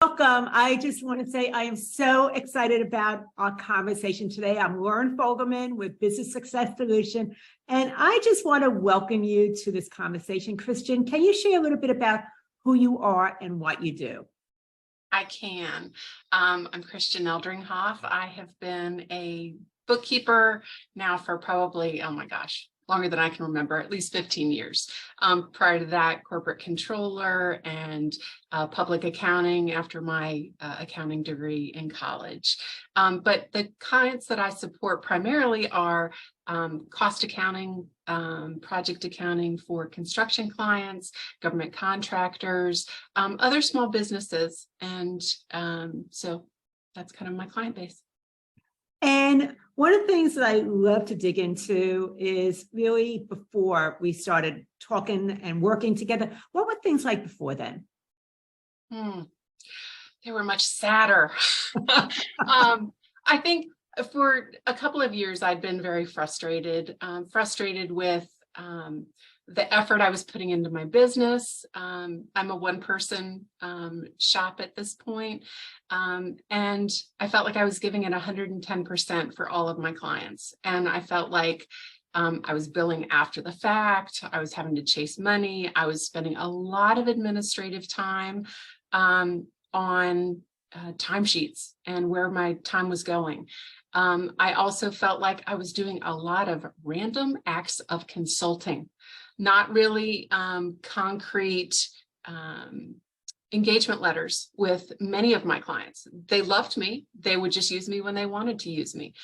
Welcome. I just want to say I am so excited about our conversation today. I'm Lauren Fogelman with Business Success Solution, and I just want to welcome you to this conversation. Christian, can you share a little bit about who you are and what you do? I can. I'm Christian Eldringhoff. I have been a bookkeeper now for probably, oh my gosh, longer than I can remember, at least 15 years. Prior to that, corporate controller and public accounting after my accounting degree in college. But the clients that I support primarily are cost accounting, project accounting for construction clients, government contractors, other small businesses. And so that's kind of my client base. And one of the things that I love to dig into is really before we started talking and working together, what were things like before then? They were much sadder. I think for a couple of years, I'd been very frustrated with the effort I was putting into my business. I'm a one-person shop at this point. And I felt like I was giving it 110% for all of my clients. And I felt like I was billing after the fact. I was having to chase money. I was spending a lot of administrative time on timesheets and where my time was going. I also felt like I was doing a lot of random acts of consulting, not really concrete engagement letters with many of my clients. They loved me. They would just use me when they wanted to use me.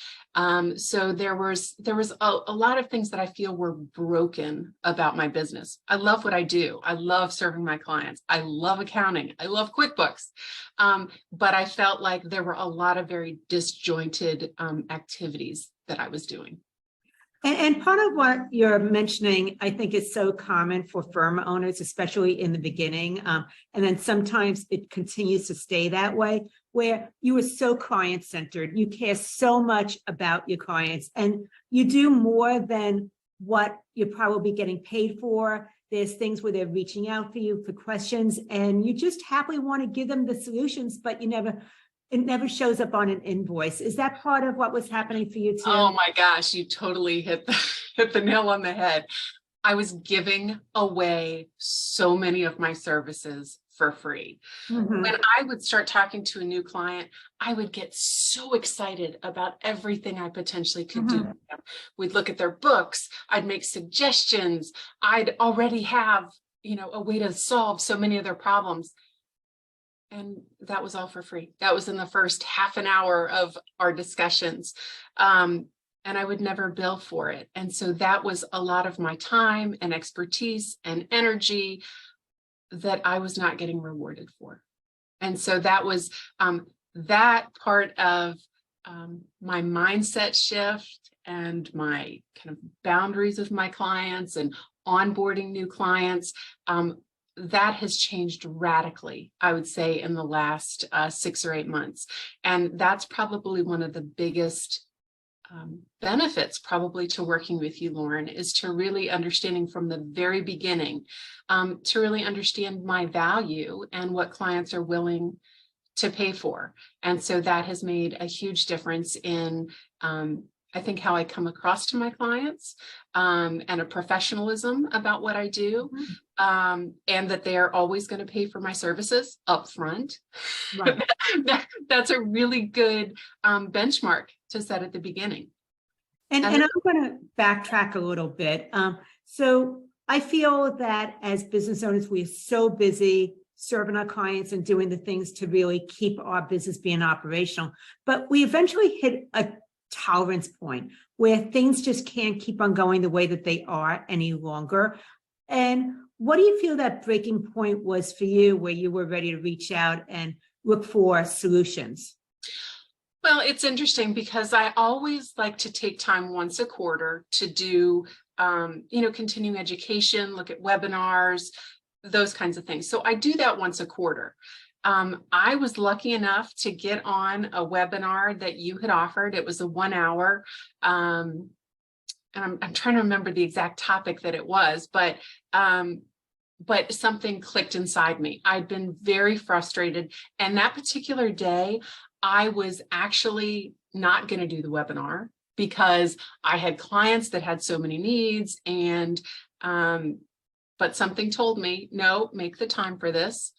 So there was a lot of things that I feel were broken about my business. I love what I do. I love serving my clients. I love accounting. I love QuickBooks. But I felt like there were a lot of very disjointed activities that I was doing. And part of what you're mentioning, I think, is so common for firm owners, especially in the beginning. And then sometimes it continues to stay that way, where you are so client-centered. You care so much about your clients, and you do more than what you're probably getting paid for. There's things where they're reaching out for you for questions, and you just happily want to give them the solutions, but it never shows up on an invoice. Is that part of what was happening for you too? Oh my gosh, you totally hit the nail on the head. I was giving away so many of my services for free. Mm-hmm. When I would start talking to a new client, I would get so excited about everything I potentially could do. We'd look at their books. I'd make suggestions. I'd already have, a way to solve so many of their problems. And that was all for free. That was in the first half an hour of our discussions. And I would never bill for it. And so that was a lot of my time and expertise and energy that I was not getting rewarded for. And so that was that part of my mindset shift and my kind of boundaries with my clients and onboarding new clients. That has changed radically, I would say, in the last 6 or 8 months. And that's probably one of the biggest benefits probably to working with you, Lauren, is to really understanding from the very beginning, to really understand my value and what clients are willing to pay for. And so that has made a huge difference in I think how I come across to my clients, and a professionalism about what I do, and that they are always going to pay for my services up front. Right. That's a really good benchmark to set at the beginning. And I'm going to backtrack a little bit. So I feel that as business owners, we're so busy serving our clients and doing the things to really keep our business being operational, but we eventually hit a tolerance point where things just can't keep on going the way that they are any longer. And what do you feel that breaking point was for you, where you were ready to reach out and look for solutions? Well, it's interesting because I always like to take time once a quarter to do, continuing education, look at webinars, those kinds of things. So I do that once a quarter. I was lucky enough to get on a webinar that you had offered. It was a 1 hour, and I'm trying to remember the exact topic that it was, but but something clicked inside me. I'd been very frustrated. And that particular day, I was actually not going to do the webinar because I had clients that had so many needs. And, but something told me, no, make the time for this,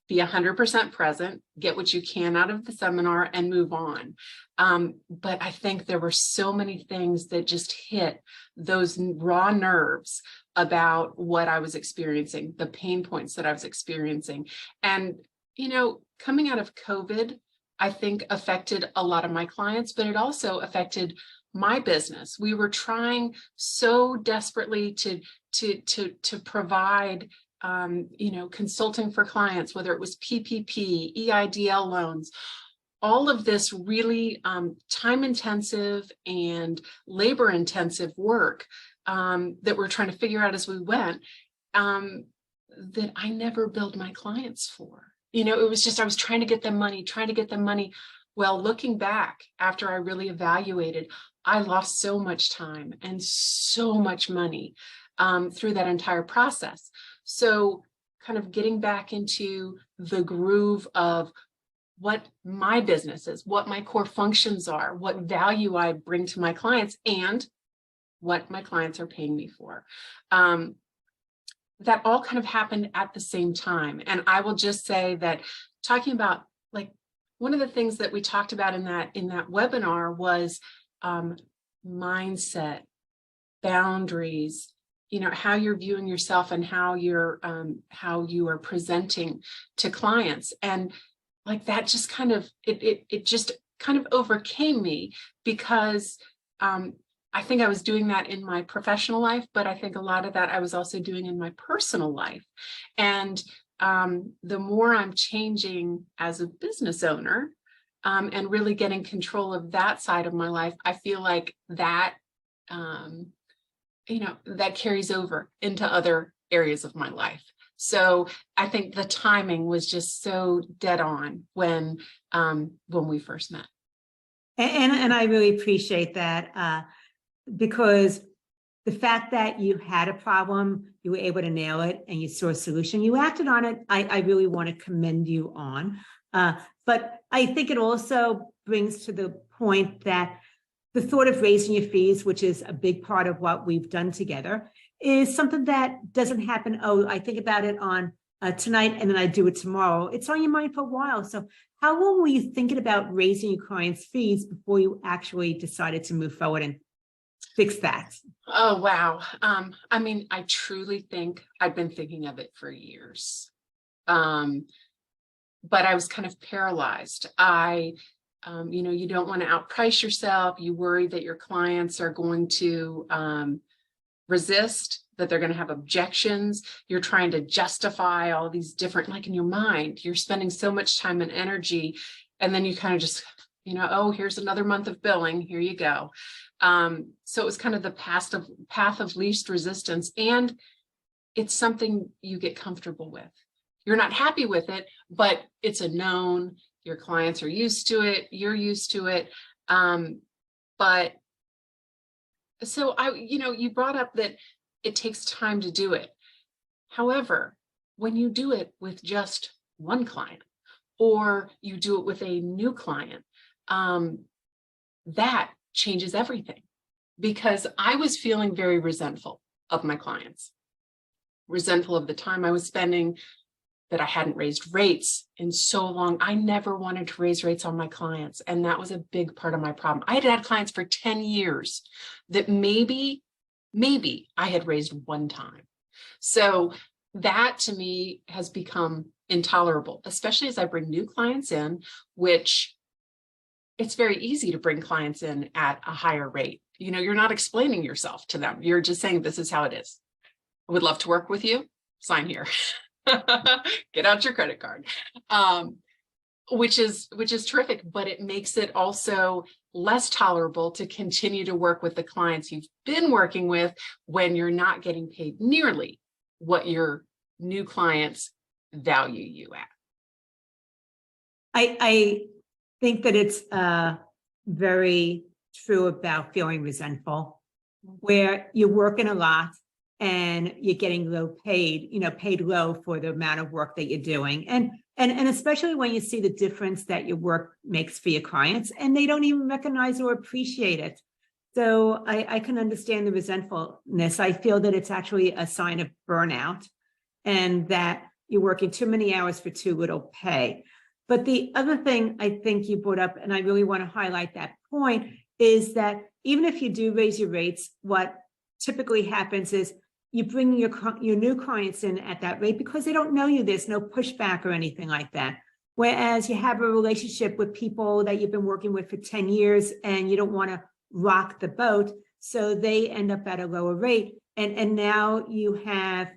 be 100% present, get what you can out of the seminar and move on. But I think there were so many things that just hit those raw nerves about what I was experiencing, the pain points that I was experiencing. And, you know, coming out of COVID, I think affected a lot of my clients, but it also affected my business. We were trying so desperately to provide you know, consulting for clients, whether it was PPP, EIDL loans, all of this really time intensive and labor intensive work that we're trying to figure out as we went, that I never billed my clients for. You know, it was just, I was trying to get them money. Well, looking back after I really evaluated, I lost so much time and so much money through that entire process. So kind of getting back into the groove of what my business is, what my core functions are, what value I bring to my clients, and what my clients are paying me for. That all kind of happened at the same time. And I will just say that talking about, like, one of the things that we talked about in that webinar was mindset, boundaries, you know, how you're viewing yourself and how you are presenting to clients. And like that just kind of, it just kind of overcame me because I think I was doing that in my professional life, but I think a lot of that I was also doing in my personal life. And the more I'm changing as a business owner and really getting control of that side of my life, I feel like that, you know, that carries over into other areas of my life. So I think the timing was just so dead on when we first met. And I really appreciate that because the fact that you had a problem, you were able to nail it and you saw a solution, you acted on it. I really want to commend you on. But I think it also brings to the point that the thought of raising your fees, which is a big part of what we've done together, is something that doesn't happen. Oh, I think about it on tonight and then I do it tomorrow. It's on your mind for a while. So how long were you thinking about raising your clients' fees before you actually decided to move forward and fix that? Oh, wow. I mean, I truly think I've been thinking of it for years. But I was kind of paralyzed. You know, you don't want to outprice yourself. You worry that your clients are going to resist, that they're going to have objections. You're trying to justify all these different, like in your mind, you're spending so much time and energy. And then you kind of just, you know, oh, here's another month of billing. Here you go. So it was kind of the path of least resistance. And it's something you get comfortable with. You're not happy with it, but it's a known. Your clients are used to it. You're used to it. But so you know, you brought up that it takes time to do it. However, when you do it with just one client or you do it with a new client, that changes everything, because I was feeling very resentful of my clients, resentful of the time I was spending, that I hadn't raised rates in so long. I never wanted to raise rates on my clients. And that was a big part of my problem. I had clients for 10 years that maybe I had raised one time. So that to me has become intolerable, especially as I bring new clients in, which it's very easy to bring clients in at a higher rate. You know, you're not explaining yourself to them. You're just saying, this is how it is. I would love to work with you. Sign here. Get out your credit card, which is terrific, but it makes it also less tolerable to continue to work with the clients you've been working with when you're not getting paid nearly what your new clients value you at. I think that it's very true about feeling resentful, where you're working a lot and you're getting low paid, paid low for the amount of work that you're doing. And especially when you see the difference that your work makes for your clients and they don't even recognize or appreciate it. So I can understand the resentfulness. I feel that it's actually a sign of burnout and that you're working too many hours for too little pay. But the other thing I think you brought up, and I really want to highlight that point, is that even if you do raise your rates, what typically happens is you bring your new clients in at that rate because they don't know you. There's no pushback or anything like that. Whereas you have a relationship with people that you've been working with for 10 years and you don't want to rock the boat. So they end up at a lower rate. And now you have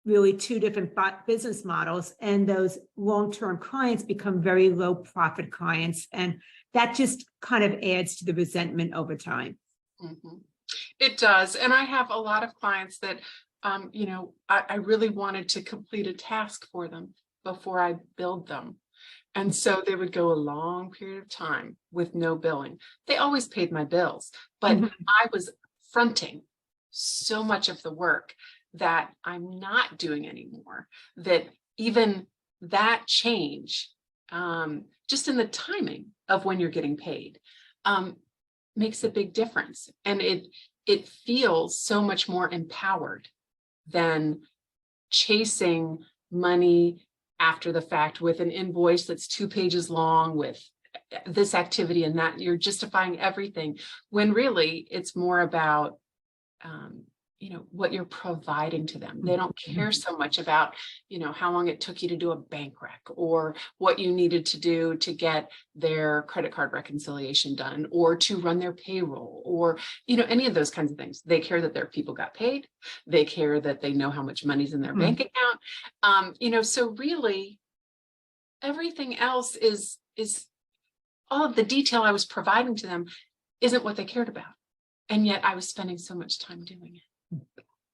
really two different business models, and those long-term clients become very low profit clients. And that just kind of adds to the resentment over time. Mm-hmm. It does. And I have a lot of clients that, I really wanted to complete a task for them before I billed them. And so they would go a long period of time with no billing. They always paid my bills, but I was fronting so much of the work that I'm not doing anymore, that even that change, just in the timing of when you're getting paid, makes a big difference. And it feels so much more empowered than chasing money after the fact with an invoice that's 2 pages long with this activity and that. You're justifying everything when really it's more about what you're providing to them. They don't care so much about, how long it took you to do a bank rec or what you needed to do to get their credit card reconciliation done or to run their payroll or, any of those kinds of things. They care that their people got paid. They care that they know how much money's in their bank account. So really everything else is all of the detail I was providing to them isn't what they cared about. And yet I was spending so much time doing it.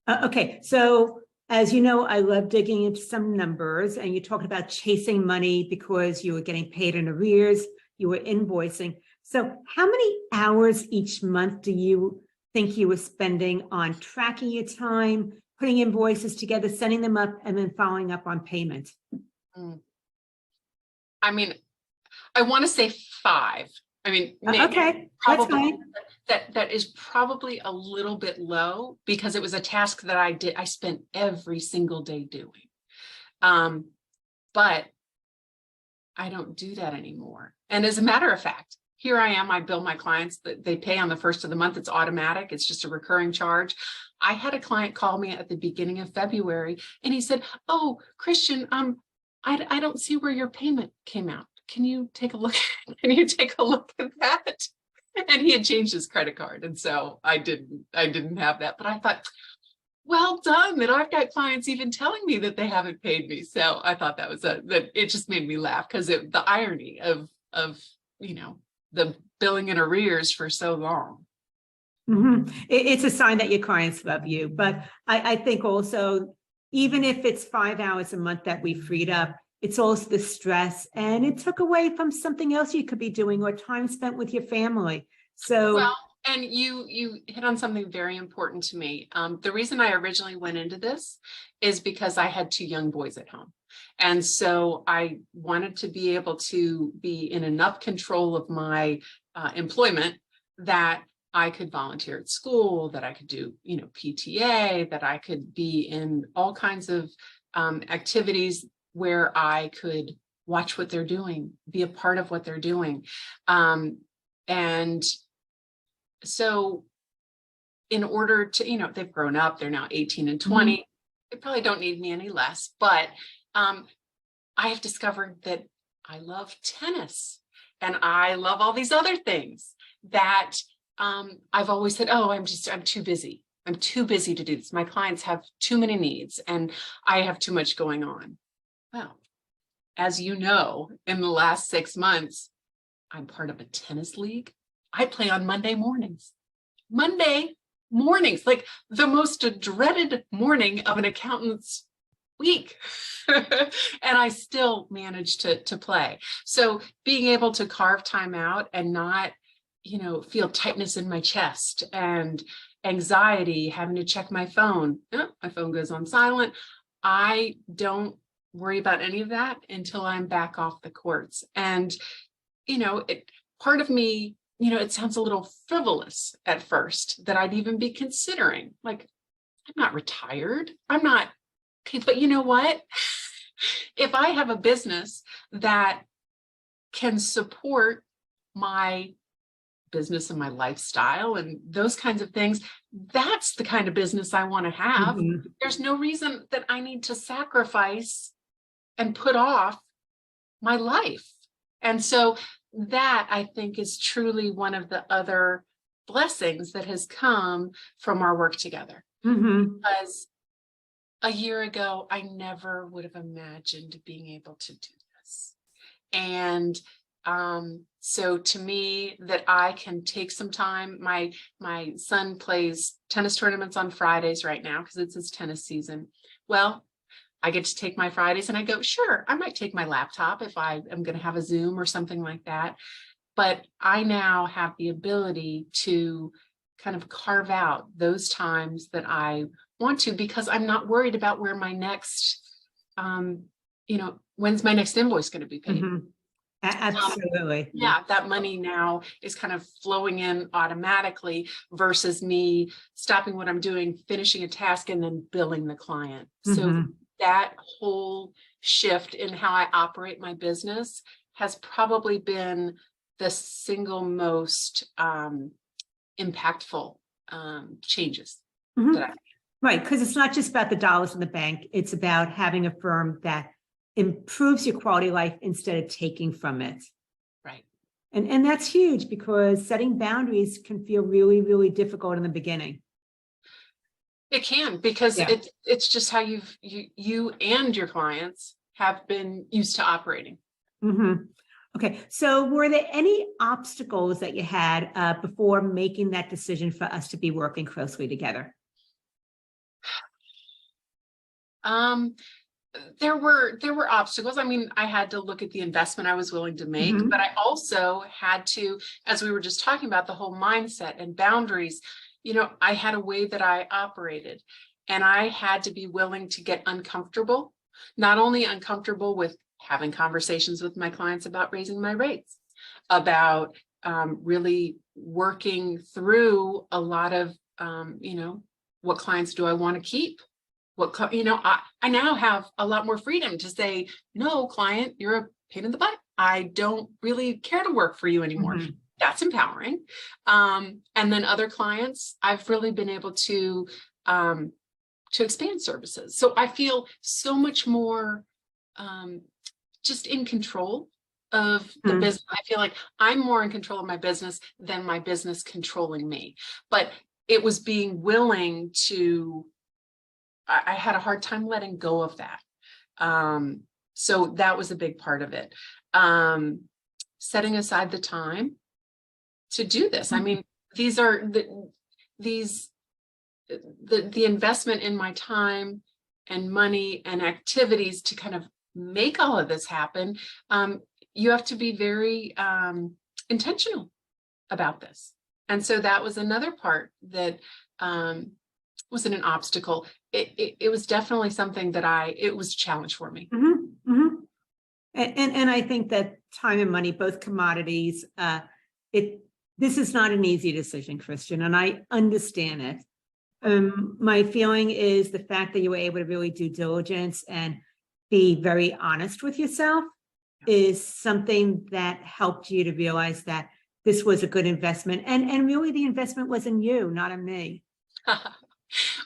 Okay, so as you know, I love digging into some numbers, and you talked about chasing money because you were getting paid in arrears, you were invoicing. So how many hours each month do you think you were spending on tracking your time, putting invoices together, sending them up, and then following up on payment? I mean, I want to say 5. I mean, okay, that's fine. That is probably a little bit low because it was a task that I spent every single day doing. But I don't do that anymore. And as a matter of fact, here I am, I bill my clients that they pay on the first of the month. It's automatic. It's just a recurring charge. I had a client call me at the beginning of February and he said, "Oh, Christian, I don't see where your payment came out. Can you take a look? Can you take a look at that?" And he had changed his credit card. And so I didn't have that, but I thought, well done that I've got clients even telling me that they haven't paid me. So I thought that was that it just made me laugh because the irony of the billing in arrears for so long. It's a sign that your clients love you. But I think also, even if it's 5 hours a month that we freed up, it's also the stress, and it took away from something else you could be doing or time spent with your family. So, well, and you hit on something very important to me. The reason I originally went into this is because I had 2 young boys at home. And so I wanted to be able to be in enough control of my employment that I could volunteer at school, that I could do, PTA, that I could be in all kinds of activities where I could watch what they're doing, be a part of what they're doing. And so in order to, they've grown up, they're now 18 and 20. They probably don't need me any less, but I have discovered that I love tennis and I love all these other things that I've always said, oh, I'm too busy. I'm too busy to do this. My clients have too many needs and I have too much going on. Well, as you know, in the last 6 months, I'm part of a tennis league. I play on Monday mornings. Monday mornings, like the most dreaded morning of an accountant's week. And I still manage to play. So being able to carve time out and not, feel tightness in my chest and anxiety, having to check my phone. Oh, my phone goes on silent. I don't worry about any of that until I'm back off the courts. And, part of me, it sounds a little frivolous at first that I'd even be considering, like, I'm not retired. I'm not, okay, but you know what? If I have a business that can support my business and my lifestyle and those kinds of things, that's the kind of business I want to have. Mhm. There's no reason that I need to sacrifice and put off my life. And so that, I think, is truly one of the other blessings that has come from our work together. Mhm. Because a year ago, I never would have imagined being able to do this. And so to me, that I can take some time. My son plays tennis tournaments on Fridays right now because it's his tennis season. Well, I get to take my Fridays and I go, sure, I might take my laptop if I am going to have a Zoom or something like that. But I now have the ability to kind of carve out those times that I want to, because I'm not worried about where my next, when's my next invoice going to be paid? Mhm. Absolutely. Yeah, that money now is kind of flowing in automatically versus me stopping what I'm doing, finishing a task, and then billing the client. So Mhm. that whole shift in how I operate my business has probably been the single most impactful changes Mhm. that I. Right, because it's not just about the dollars in the bank. It's about having a firm that improves your quality of life instead of taking from it. Right. And that's huge because setting boundaries can feel really, really difficult in the beginning. It can, because Yeah. it's just how you and your clients have been used to operating. Mhm. Okay, so were there any obstacles that you had before making that decision for us to be working closely together? There were obstacles. I mean, I had to look at the investment I was willing to make, Mhm. but I also had to, as we were just talking about, the whole mindset and boundaries, I had a way that I operated, and I had to be willing to get uncomfortable, not only uncomfortable with having conversations with my clients about raising my rates, about really working through a lot of, what clients do I want to keep? I now have a lot more freedom to say, no, client, you're a pain in the butt. I don't really care to work for you anymore. Mhm. That's empowering. And then other clients, I've really been able to expand services. So I feel so much more just in control of the Mhm. business. I feel like I'm more in control of my business than my business controlling me. But it was being willing to, I had a hard time letting go of that. So that was a big part of it. Setting aside the time to do this. I mean, these are the investment in my time and money and activities to kind of make all of this happen. You have to be very intentional about this. And so that was another part that wasn't an obstacle. It was definitely something that it was a challenge for me. Mhm. Mhm. And I think that time and money, both commodities, this is not an easy decision, Christian, and I understand it. My feeling is the fact that you were able to really do diligence and be very honest with yourself is something that helped you to realize that this was a good investment. And really the investment was in you, not in me.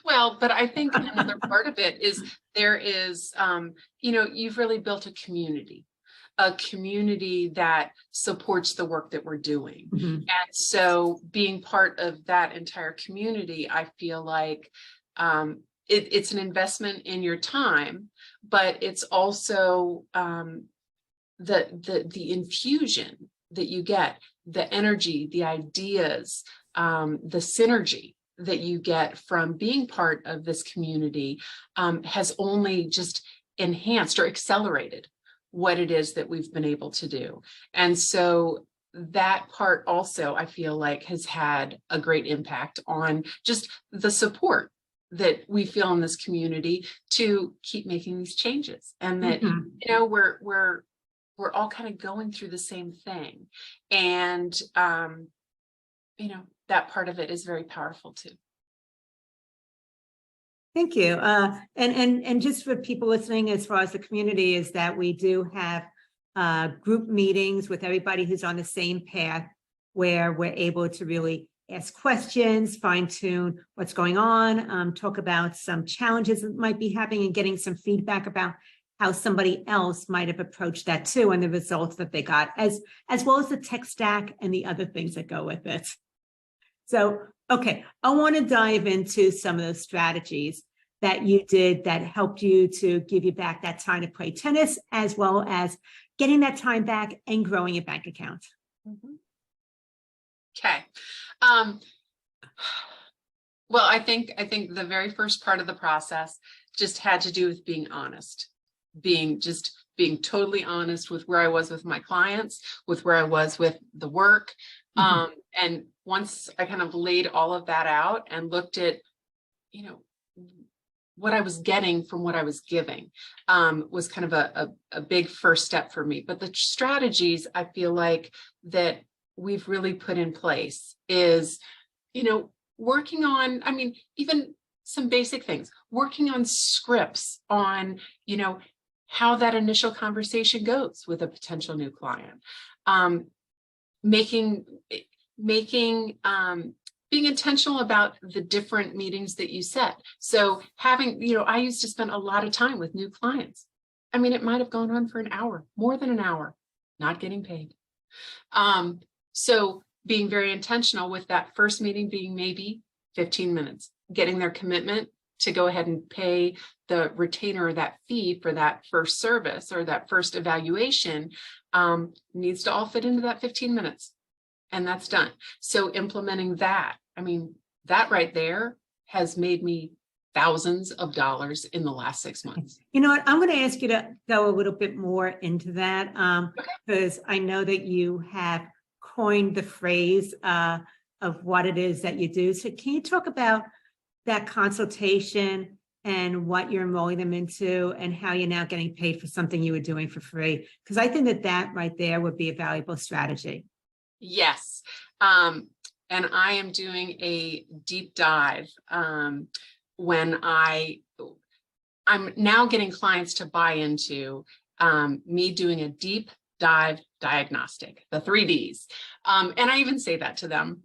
Well, but I think another part of it is there is, you've really built a community that supports the work that we're doing. Mhm. And so being part of that entire community, I feel like it's an investment in your time, but it's also the infusion that you get, the energy, the ideas, the synergy that you get from being part of this community has only just enhanced or accelerated what it is that we've been able to do. And so that part also, I feel like, has had a great impact on just the support that we feel in this community to keep making these changes, and that, we're all kind of going through the same thing. And, that part of it is very powerful too. Thank you. And just for people listening, as far as the community, is that we do have group meetings with everybody who's on the same path, where we're able to really ask questions, fine tune what's going on, talk about some challenges that might be happening, and getting some feedback about how somebody else might have approached that too, and the results that they got, as well as the tech stack and the other things that go with it. So, okay, I want to dive into some of those strategies that you did that helped you to give you back that time to play tennis, as well as getting that time back and growing your bank account. Okay. Well, I think the very first part of the process just had to do with being honest, being totally honest with where I was with my clients, with where I was with the work. And once I kind of laid all of that out and looked at, what I was getting from what I was giving, was kind of a big first step for me. But the strategies I feel like that we've really put in place is, working on, even some basic things, working on scripts on, how that initial conversation goes with a potential new client, being intentional about the different meetings that you set. So having, I used to spend a lot of time with new clients. It might have gone on for an hour, more than an hour, not getting paid. So being very intentional with that first meeting being maybe 15 minutes, getting their commitment to go ahead and pay the retainer, that fee for that first service or that first evaluation, needs to all fit into that 15 minutes. And that's done. So implementing that, that right there has made me thousands of dollars in the last 6 months. You know what? I'm going to ask you to go a little bit more into that, because I know that you have coined the phrase of what it is that you do. So can you talk about that consultation and what you're enrolling them into, and how you're now getting paid for something you were doing for free? Because I think that right there would be a valuable strategy. Yes. And I am doing a deep dive when I'm now getting clients to buy into me doing a deep dive diagnostic, the 3Ds. And I even say that to them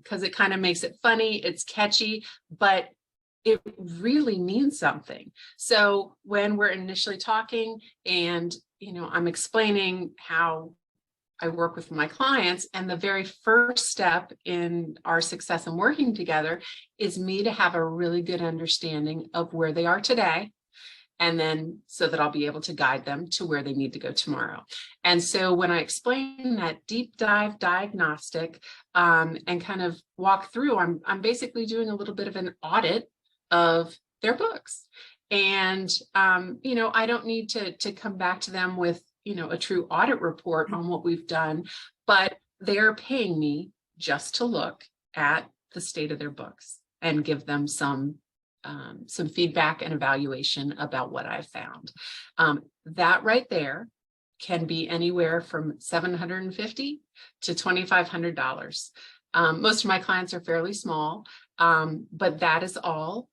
because it kind of makes it funny, it's catchy, but it really means something. So when we're initially talking and, I'm explaining how I work with my clients, and the very first step in our success in working together is me to have a really good understanding of where they are today, and then so that I'll be able to guide them to where they need to go tomorrow. And so when I explain that deep dive diagnostic and kind of walk through, I'm basically doing a little bit of an audit of their books. And, I don't need to come back to them with a true audit report on what we've done, but they're paying me just to look at the state of their books and give them some feedback and evaluation about what I've found. That right there can be anywhere from $750 to $2,500. Most of my clients are fairly small, but that is all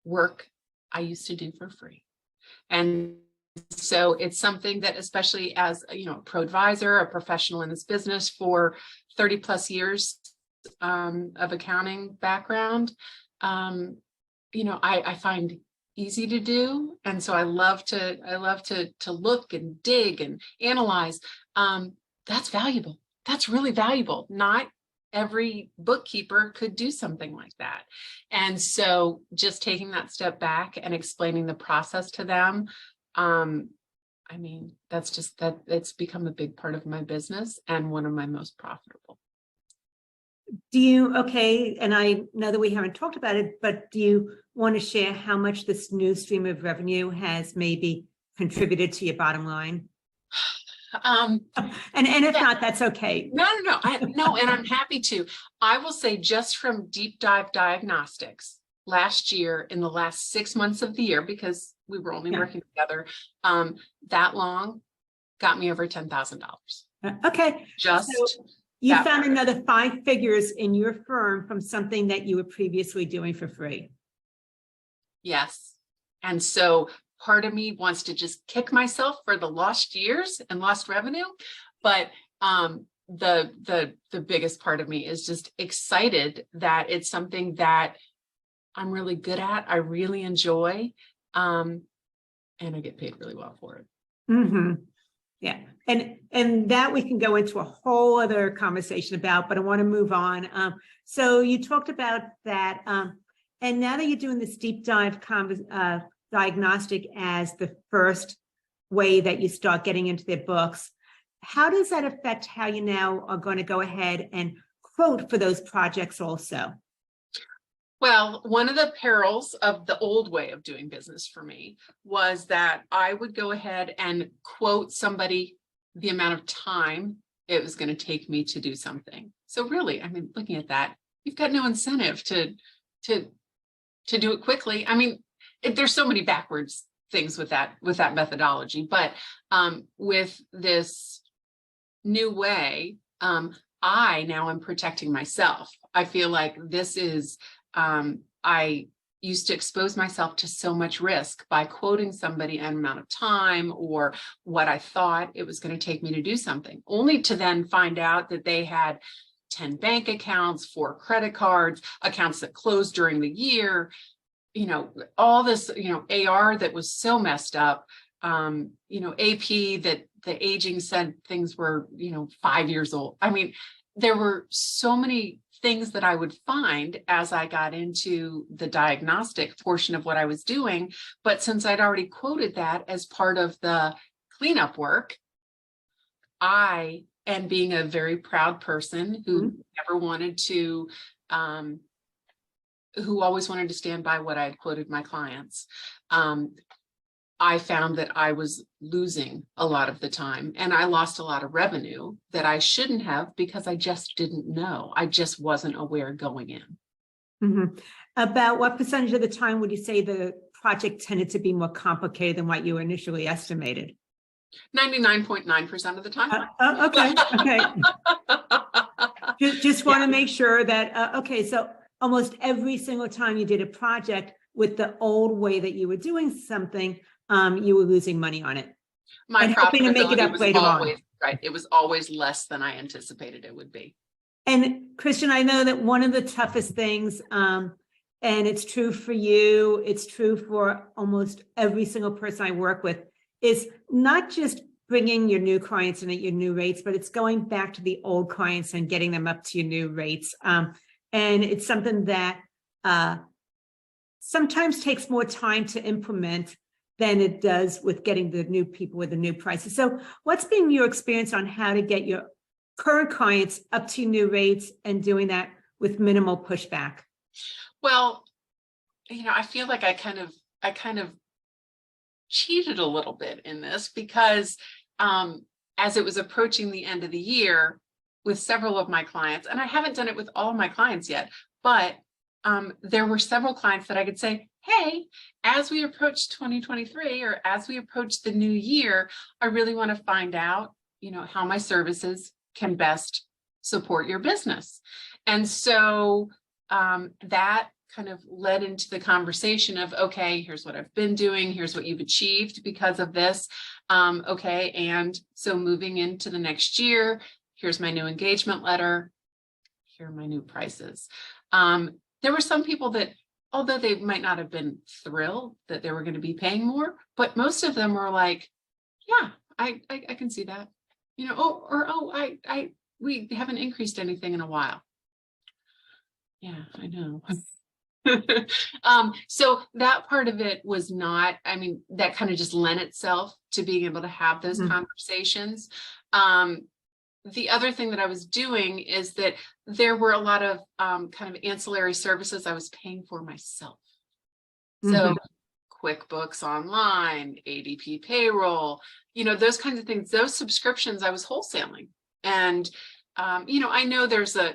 work I used to do for free. And so it's something that, especially as a pro advisor, a professional in this business for 30 plus years of accounting background, I find easy to do. And so I love to look and dig and analyze. That's valuable. That's really valuable. Not every bookkeeper could do something like that. And so just taking that step back and explaining the process to them, that's just that it's become a big part of my business and one of my most profitable. And I know that we haven't talked about it, but do you want to share how much this new stream of revenue has maybe contributed to your bottom line? And if not, that's okay. No, and I'm happy to. I will say just from deep dive diagnostics last year, in the last 6 months of the year, because we were only working together that long, got me over $10,000. Okay. Just so you found another 5 figures in your firm from something that you were previously doing for free. Yes. And so part of me wants to just kick myself for the lost years and lost revenue. But the biggest part of me is just excited that it's something that I'm really good at. I really enjoy. And I get paid really well for it. Mm-hmm. Yeah. And that we can go into a whole other conversation about, but I want to move on. So you talked about that. And now that you're doing this deep dive diagnostic as the first way that you start getting into their books, how does that affect how you now are going to go ahead and quote for those projects also? Well, one of the perils of the old way of doing business for me was that I would go ahead and quote somebody the amount of time it was going to take me to do something. So really, I mean, looking at that, you've got no incentive to do it quickly. I mean, there's so many backwards things with that methodology, but with this new way, I now am protecting myself. I feel like this is, I used to expose myself to so much risk by quoting somebody an amount of time or what I thought it was going to take me to do something, only to then find out that they had 10 bank accounts, 4 credit cards, accounts that closed during the year, all this, AR that was so messed up, AP that the aging said things were, 5 years old. I mean, there were so many things that I would find as I got into the diagnostic portion of what I was doing. But since I'd already quoted that as part of the cleanup work, and being a very proud person who never wanted to, who always wanted to stand by what I had quoted my clients, I found that I was losing a lot of the time, and I lost a lot of revenue that I shouldn't have because I just didn't know. I just wasn't aware going in. Mm-hmm. About what percentage of the time would you say the project tended to be more complicated than what you initially estimated? 99.9% of the time. Okay. Just want to make sure that, okay, so almost every single time you did a project with the old way that you were doing something, you were losing money on it. My hoping to make it up later on. Right. It was always less than I anticipated it would be. And Christian, I know that one of the toughest things, and it's true for you, it's true for almost every single person I work with, is not just bringing your new clients in at your new rates, but it's going back to the old clients and getting them up to your new rates. And it's something that sometimes takes more time to implement than it does with getting the new people with the new prices. So what's been your experience on how to get your current clients up to new rates and doing that with minimal pushback? Well, I feel like I kind of cheated a little bit in this because as it was approaching the end of the year with several of my clients, and I haven't done it with all of my clients yet, but there were several clients that I could say, hey, as we approach 2023 or as we approach the new year, I really want to find out, how my services can best support your business. And so that kind of led into the conversation of, okay, here's what I've been doing. Here's what you've achieved because of this. Okay. And so moving into the next year, here's my new engagement letter. Here are my new prices. There were some people that, although they might not have been thrilled that they were going to be paying more, but most of them were like, yeah, I can see that, we haven't increased anything in a while. Yeah, I know. So that part of it was not, that kind of just lent itself to being able to have those conversations. The other thing that I was doing is that there were a lot of kind of ancillary services I was paying for myself. So QuickBooks Online, ADP payroll, those kinds of things, those subscriptions I was wholesaling. And, I know there's a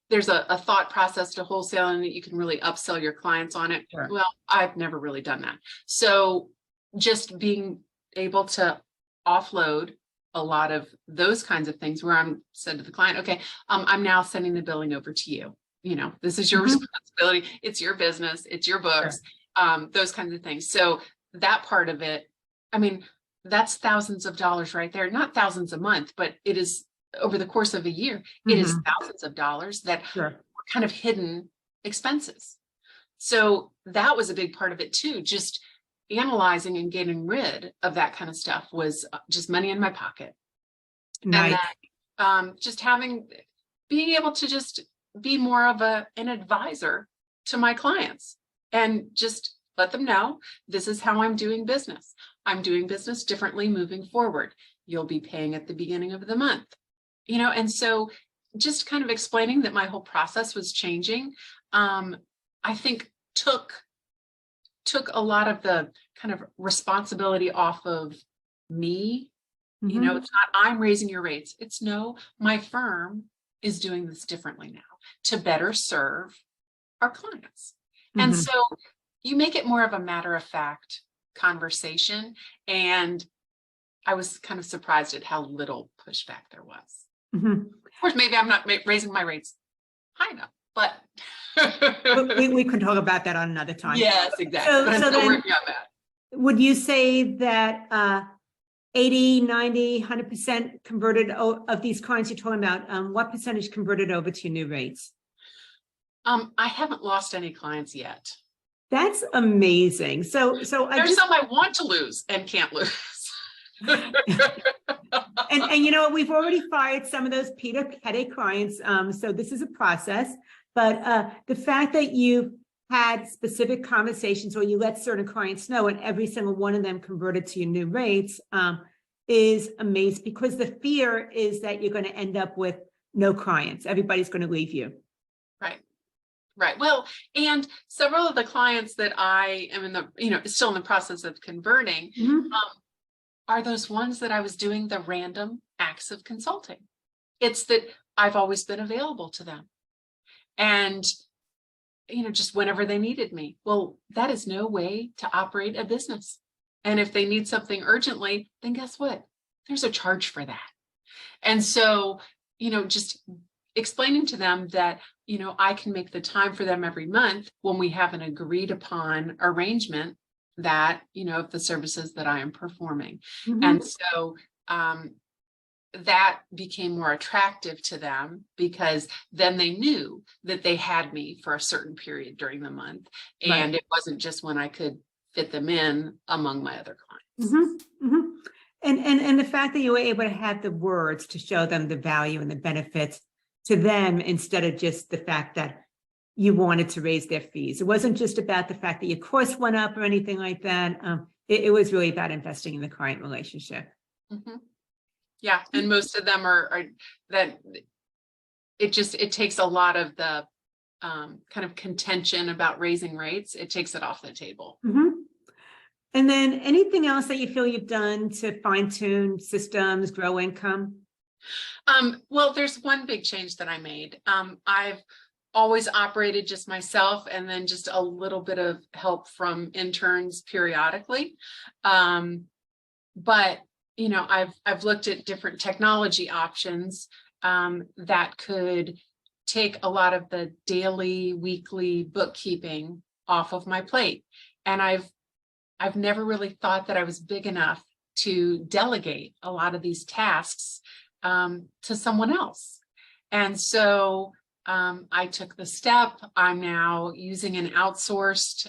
thought process to wholesaling that you can really upsell your clients on it. Sure. Well, I've never really done that. So just being able to offload a lot of those kinds of things where I'm said to the client, okay, I'm now sending the billing over to you. This is your responsibility. It's your business. It's your books, those kinds of things. So that part of it, I mean, that's thousands of dollars right there, not thousands a month, but it is over the course of a year, it is thousands of dollars that were kind of hidden expenses. So that was a big part of it too. Just analyzing and getting rid of that kind of stuff was just money in my pocket. Nice. And then being able to just be more of an advisor to my clients and just let them know, this is how I'm doing business. I'm doing business differently moving forward. You'll be paying at the beginning of the month, and so just kind of explaining that my whole process was changing, I think took a lot of the kind of responsibility off of me. It's not I'm raising your rates. It's no, my firm is doing this differently now to better serve our clients. And so you make it more of a matter of fact conversation. And I was kind of surprised at how little pushback there was. Of course, maybe I'm not raising my rates high enough, but we can talk about that on another time. Yes, exactly. So, but I'm so still then, working on that. would you say that 80, 90, 100% converted of these clients you're talking about, what percentage converted over to new rates? I haven't lost any clients yet. That's amazing. So there's some I want to lose and can't lose. and we've already fired some of those headache clients. So this is a process, but the fact that you've had specific conversations where you let certain clients know and every single one of them converted to your new rates is amazing, because the fear is that you're going to end up with no clients. Everybody's going to leave you. Right. Well, and several of the clients that I am still in the process of converting are those ones that I was doing the random acts of consulting. It's that I've always been available to them. And, just whenever they needed me. Well, that is no way to operate a business. And if they need something urgently, then guess what? There's a charge for that. And so, just explaining to them that, I can make the time for them every month when we have an agreed upon arrangement that, of the services that I am performing. And so that became more attractive to them, because then they knew that they had me for a certain period during the month. And it wasn't just when I could fit them in among my other clients. And the fact that you were able to have the words to show them the value and the benefits to them, instead of just the fact that you wanted to raise their fees. It wasn't just about the fact that your cost went up or anything like that. It was really about investing in the client relationship. Yeah, and most of them are that it takes a lot of the kind of contention about raising rates. It takes it off the table. And then anything else that you feel you've done to fine tune systems, grow income? Well, there's one big change that I made. I've always operated just myself, and then just a little bit of help from interns periodically. But I've looked at different technology options that could take a lot of the daily, weekly bookkeeping off of my plate. And I've never really thought that I was big enough to delegate a lot of these tasks to someone else. And so I took the step. I'm now using an outsourced,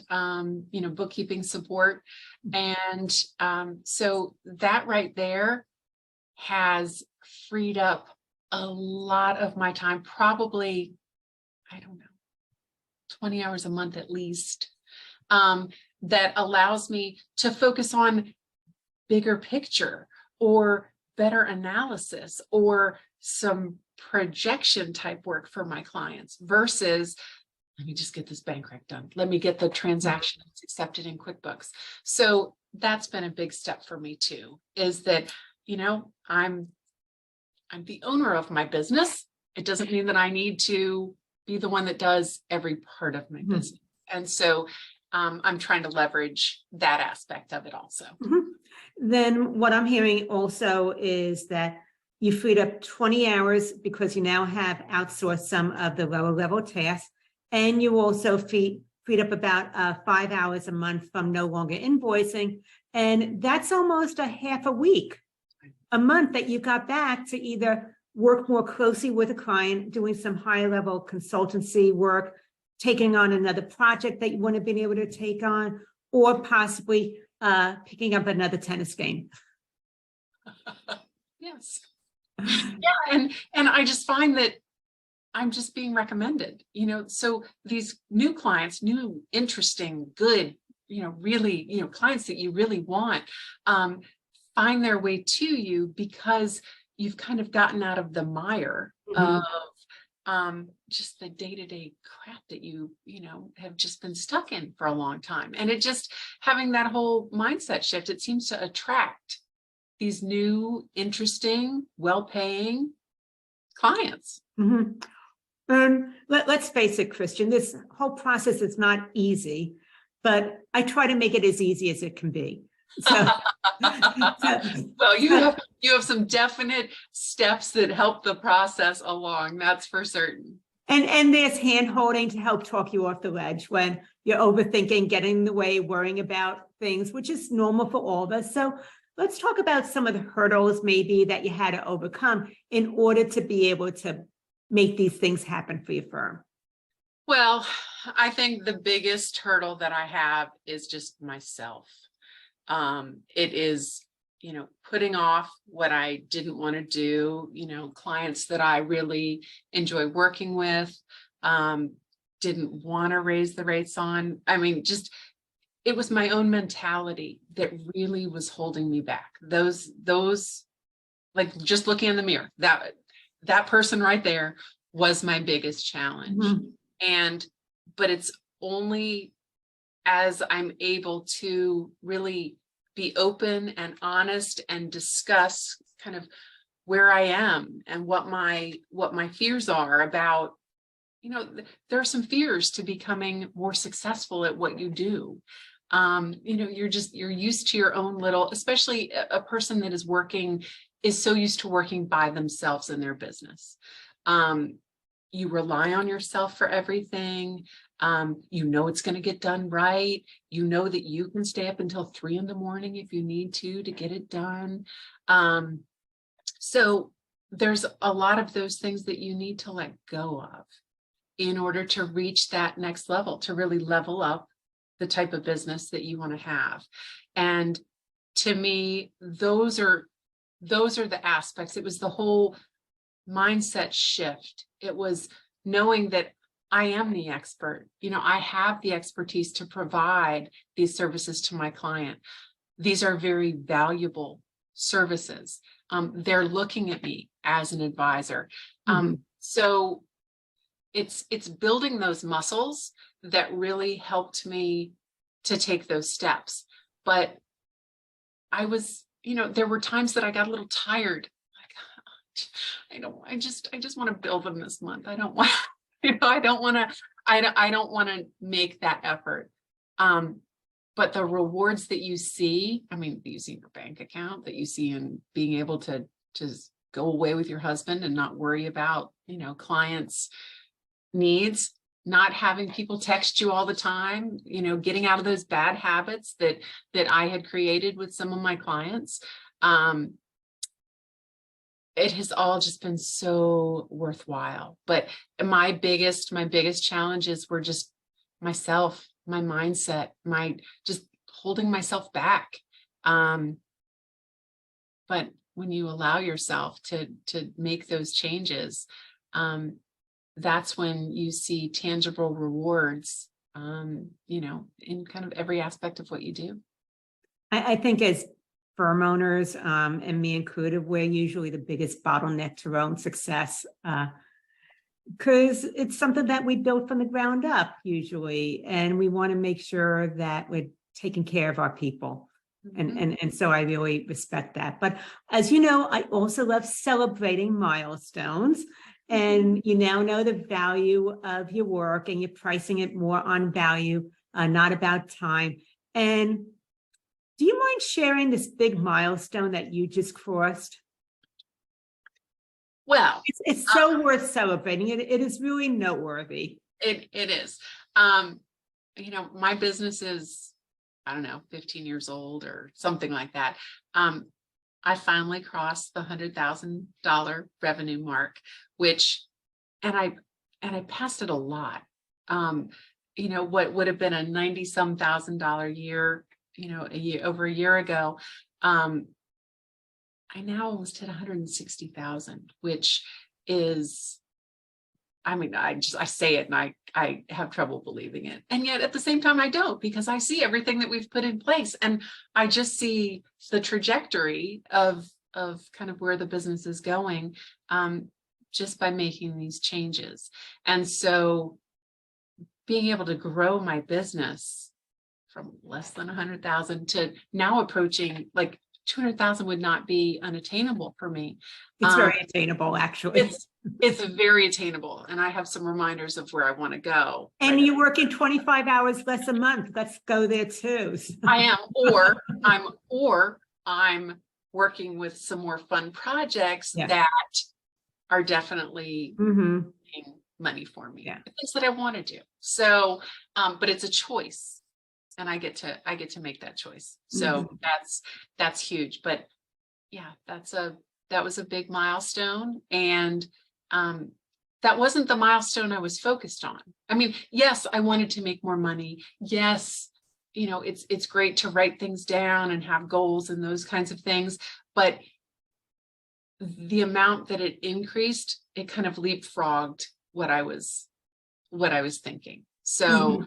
bookkeeping support. And so that right there has freed up a lot of my time, probably, 20 hours a month at least, that allows me to focus on bigger picture or better analysis or some projection type work for my clients, versus let me just get this bank rec done. Let me get the transaction that's accepted in QuickBooks. So that's been a big step for me too, is that, I'm the owner of my business. It doesn't mean that I need to be the one that does every part of my business. And so I'm trying to leverage that aspect of it also. Then what I'm hearing also is that you freed up 20 hours because you now have outsourced some of the lower level tasks. And you also freed up about 5 hours a month from no longer invoicing. And that's almost a half a week, a month that you got back to either work more closely with a client, doing some high level consultancy work, taking on another project that you wouldn't have been able to take on, or possibly picking up another tennis game. Yes. Yeah. And I just find that I'm just being recommended, so these new clients, new, interesting, good, really, clients that you really want, find their way to you because you've kind of gotten out of the mire of just the day-to-day crap that you have just been stuck in for a long time. And it just having that whole mindset shift, it seems to attract these new, interesting, well-paying clients. And let's face it, Christian, this whole process is not easy, but I try to make it as easy as it can be. So, well, you have some definite steps that help the process along. That's for certain. And there's hand holding to help talk you off the ledge when you're overthinking, getting in the way, worrying about things, which is normal for all of us. So let's talk about some of the hurdles maybe that you had to overcome in order to be able to make these things happen for your firm. Well, I think the biggest hurdle that I have is just myself. It is, putting off what I didn't want to do, clients that I really enjoy working with, didn't want to raise the rates on. I mean, it was my own mentality that really was holding me back. Those, like just looking in the mirror, that person right there was my biggest challenge. But it's only as I'm able to really be open and honest and discuss kind of where I am and what my fears are about, there are some fears to becoming more successful at what you do. You're used to your own little, especially a person that is so used to working by themselves in their business. You rely on yourself for everything. It's going to get done right. That you can stay up until 3 a.m. if you need to get it done. So there's a lot of those things that you need to let go of in order to reach that next level, to really level up the type of business that you want to have. And to me, those are the aspects. It was the whole mindset shift. It was knowing that I am the expert. I have the expertise to provide these services to my client. These are very valuable services. They're looking at me as an advisor. So it's building those muscles that really helped me to take those steps. But I was, there were times that I got a little tired. I just want to bill them this month. I don't want, I don't want to make that effort. But the rewards that you see, that you see in your bank account, that you see in being able to just go away with your husband and not worry about, clients' needs, not having people text you all the time, getting out of those bad habits that I had created with some of my clients. It has all just been so worthwhile. But my biggest challenges were just myself, my mindset, my just holding myself back. But when you allow yourself to make those changes, that's when you see tangible rewards, in kind of every aspect of what you do. I think as firm owners, and me included, we're usually the biggest bottleneck to our own success. because it's something that we built from the ground up usually, and we want to make sure that we're taking care of our people. And so I really respect that. But as you know, I also love celebrating milestones. And you now know the value of your work, and you're pricing it more on value, not about time. And do you mind sharing this big milestone that you just crossed? Well, it's so worth celebrating. It is really noteworthy. It is. You know, my business is, I don't know, 15 years old or something like that. I finally crossed the $100,000 revenue mark, which, and I passed it a lot. You know, what would have been a 90-some thousand year, you know, over a year ago. I now almost hit 160,000, which is, I mean, I say it and I have trouble believing it. And yet at the same time, I don't, because I see everything that we've put in place, and I just see the trajectory of kind of where the business is going, just by making these changes. And so being able to grow my business from less than 100,000 to now approaching, like, 200,000 would not be unattainable for me. It's very attainable, actually. It's very attainable, and I have some reminders of where I want to go. And you're working 25 hours less a month. Let's go there too. I am, or I'm working with some more fun projects that are definitely making money for me. Things that I want to do. So, but it's a choice. And I get to make that choice. So that's huge. But yeah, that was a big milestone. And that wasn't the milestone I was focused on. I mean, yes, I wanted to make more money. Yes, you know, it's great to write things down and have goals and those kinds of things. But the amount that it increased, it kind of leapfrogged what I was thinking. So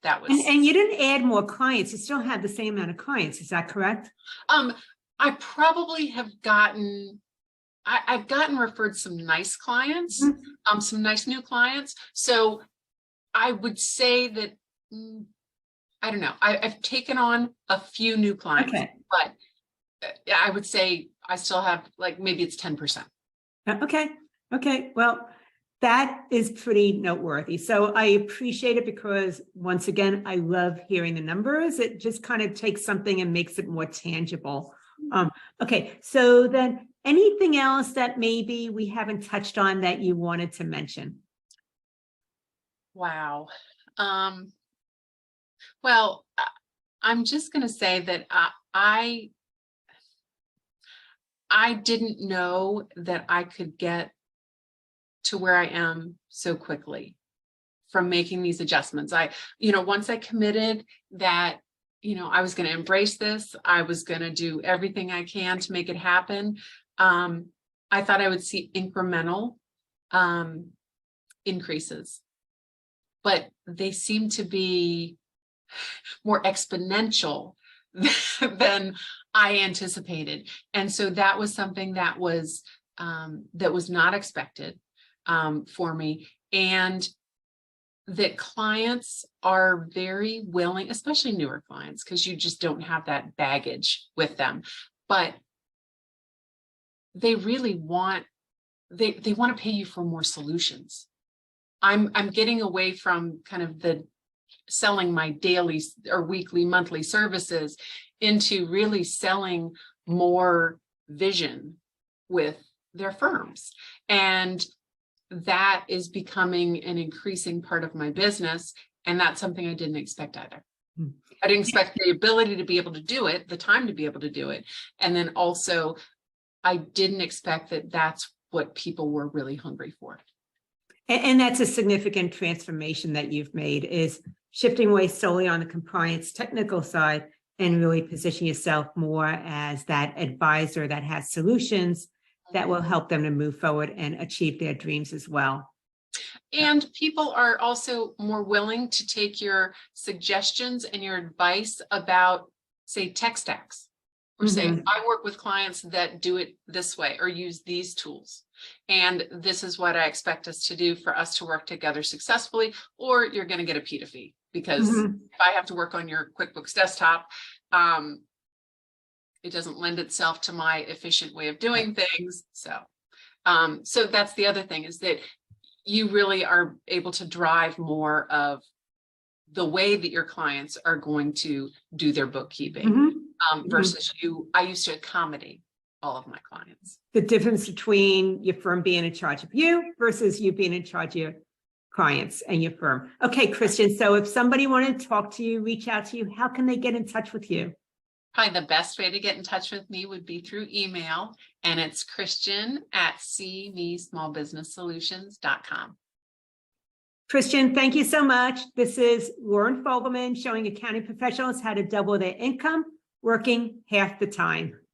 that was, and you didn't add more clients. You still had the same amount of clients. Is that correct? I probably have I've gotten referred some nice clients, some nice new clients. So I would say that, I don't know, I've taken on a few new clients, but I would say I still have, like, maybe it's 10%. Okay. Well, that is pretty noteworthy. So I appreciate it, because once again, I love hearing the numbers. It just kind of takes something and makes it more tangible. Okay, so then anything else that maybe we haven't touched on that you wanted to mention? Wow. Well, I'm just going to say that I didn't know that I could get to where I am so quickly from making these adjustments. Once I committed that, I was going to embrace this, I was going to do everything I can to make it happen. I thought I would see incremental increases, but they seem to be more exponential than I anticipated. And so that was something that was not expected for me. And that clients are very willing, especially newer clients, because you just don't have that baggage with them, but they really want, they want to pay you for more solutions. I'm getting away from kind of the selling my daily or weekly, monthly services into really selling more vision with their firms. And that is becoming an increasing part of my business. And that's something I didn't expect either. I didn't expect the ability to be able to do it, the time to be able to do it. And then also, I didn't expect that that's what people were really hungry for. And that's a significant transformation that you've made, is shifting away solely on the compliance technical side and really position yourself more as that advisor that has solutions that will help them to move forward and achieve their dreams as well. And people are also more willing to take your suggestions and your advice about, say, tech stacks, or say, I work with clients that do it this way or use these tools. And this is what I expect us to do for us to work together successfully, or you're going to get a PITA fee, because if I have to work on your QuickBooks desktop, it doesn't lend itself to my efficient way of doing things. So that's the other thing, is that you really are able to drive more of the way that your clients are going to do their bookkeeping versus I used to accommodate all of my clients. The difference between your firm being in charge of you versus you being in charge of your clients and your firm. Okay, Christian, so if somebody wanted to talk to you, reach out to you, how can they get in touch with you? Probably the best way to get in touch with me would be through email, and it's christian@smallbusinesssolutions.com. Christian, thank you so much. This is Lauren Fogelman showing accounting professionals how to double their income working half the time.